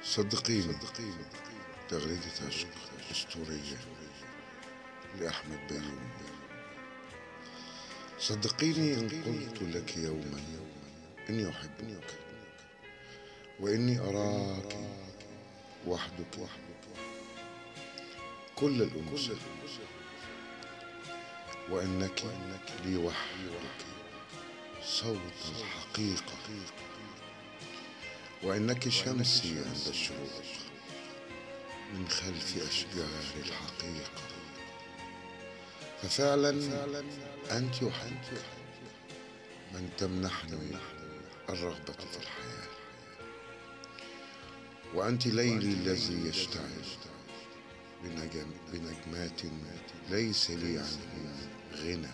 صدقيني، تغريدة عشق أسطورية لأحمد بيومي. صدقيني إن قلت لك يوما إني أحبك، وإني أراك وحدك كل الأنس، وإنك لي وحدك صوت الحقيقة، وإنك شمسي عند الشروق من خلف أشجار الحقيقة. ففعلا أنت وحدك من تمنحني الرغبة في الحياة، وأنت ليلي الذي يشتعل بنجمات ليس لي عنهن غنى،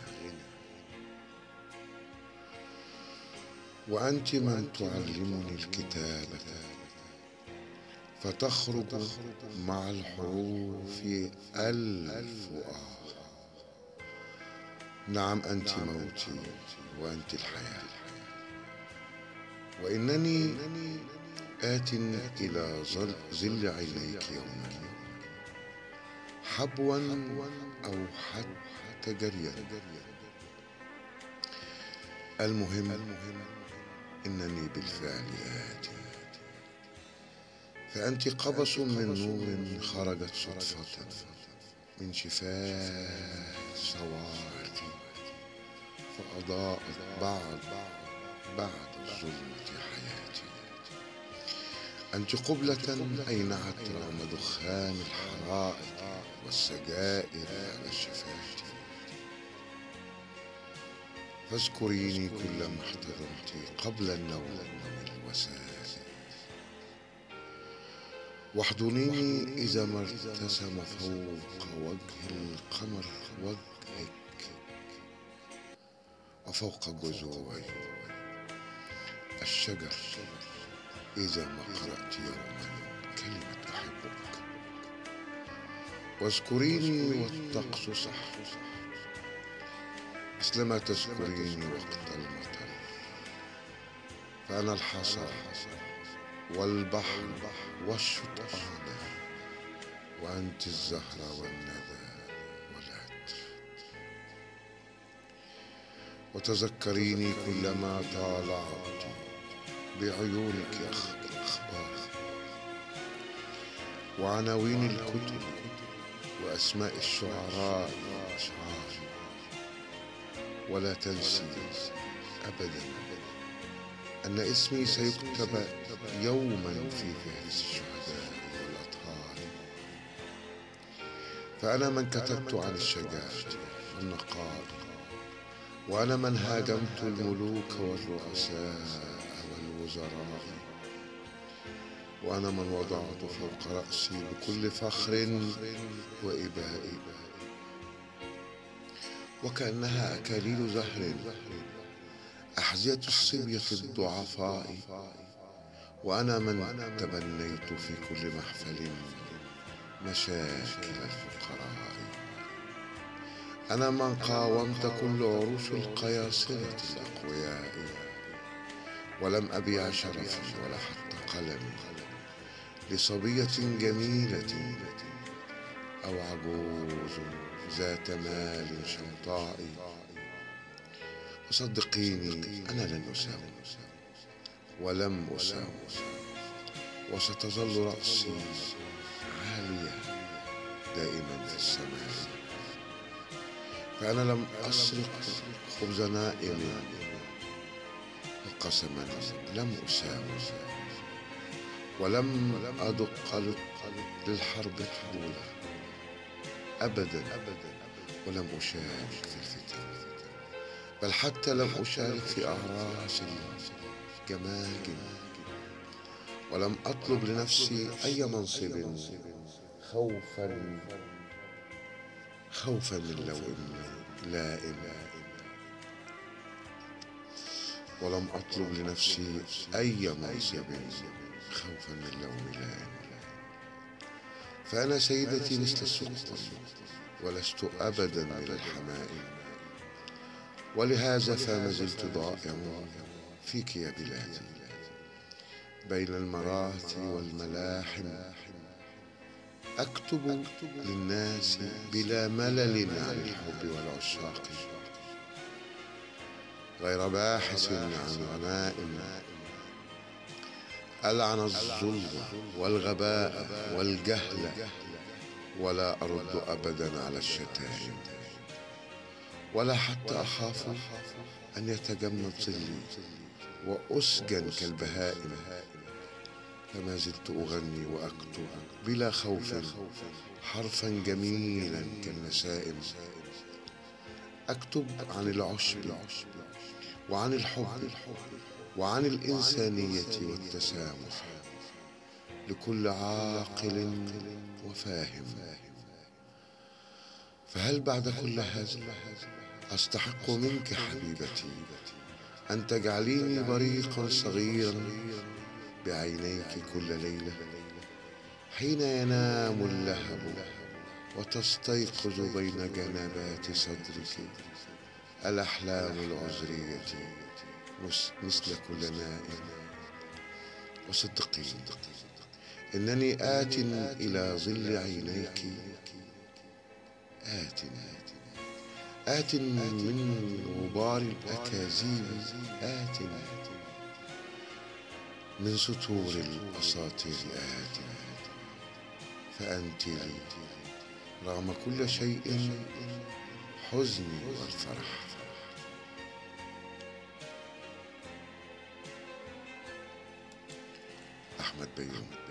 وأنت من تعلمني الكتابة فتخرج مع الحروف ألف نعم، أنت موتي وأنت الحياة، وإنني آت إلى ظل عينيك يوما حبوا أو حتى جريا. المهم إنني بالفعل آت، فأنت قبس من نور خرجت صدفة من شفاه صواعقي، فأضاءت بعد ظلمة حياتي. أنت قبلة أينعت رغم دخان الحرائق والسجائر على الشفاة، فاذكريني كلما احتضنت قبل النوم من الوسائل، واحضنيني إذا ما ارتسم فوق وجه القمر وجهك، وفوق جذوع الشجر إذا ما قرأت يوما كلمة أحبك. واذكريني والطقس صح مثلما تذكريني وقت المطر، فأنا الحصى والبحر والشطآن، وأنت الزهرة والندى والعطر. وتذكريني كلما طالعت بعيونك أخبار وعناوين الكتب وأسماء الشعراء والأشعار، ولا تنسي أبدا أن اسمي سيكتب يوما في فهرس الشهداء والأطهار. فأنا من كتبت عن الشجاعة والنقاء، وأنا من هاجمت الملوك والرؤساء والوزراء، وأنا من وضعت فوق رأسي بكل فخر وإباء وكأنها أكاليل زهر أحذية الصبية الضعفاء، وأنا من تبنيت في كل محفل مشاكل الفقراء. أنا من قاومت كل عروش القياصرة الأقوياء، ولم أبيع شرفي ولا حتى قلمي لصبية جميلة أو عجوز ذات مال شمطاء. وصدقيني أنا لن أساوم ولم أساوم، وستظل رأسي عالية دائما في السماء. فأنا لم أسرق خبز نائم، وقسما لم أساوم، ولم أدق للحرب طبولا أبدا، ولم أشارك في الفتن، بل حتى لم أشارك في أعراس الجماجم، ولم أطلب لنفسي أي منصب خوفا من لوم لائم، ولم أطلب لنفسي أي منصب خوفا من لوم لائم. فأنا سيدتي مثل السكر، ولست أبدا من الحمائم، ولهذا فما زلت ضائع فيك يا بلادي، بين المراثي والملاح أكتب للناس بلا ملل عن الحب والعشاق، غير باحث عن غنائم. ألعن الظلم والغباء والجهل، ولا أرد أبدا على الشتائم، ولا حتى أخاف أن يتجمد ظلي وأسجن كالبهائم. فما زلت أغني وأكتب بلا خوف حرفا جميلا كالنسائم. أكتب عن العشب وعن الحب وعن الإنسانية والتسامح لكل عاقل وفاهم. فهل بعد كل هذا أستحق منك حبيبتي أن تجعليني بريقا صغيرا بعينيك كل ليلة حين ينام اللهب وتستيقظ بين جنبات صدرك الأحلام العذرية مثل كل نائم؟ وصدقيني إنني آت إلى ظل عينيك، آت من غبار الأكاذيب، آت من سطور الأساطير، آت. فأنت لي رغم كل شيء حزني والفرح. أحمد بيومي.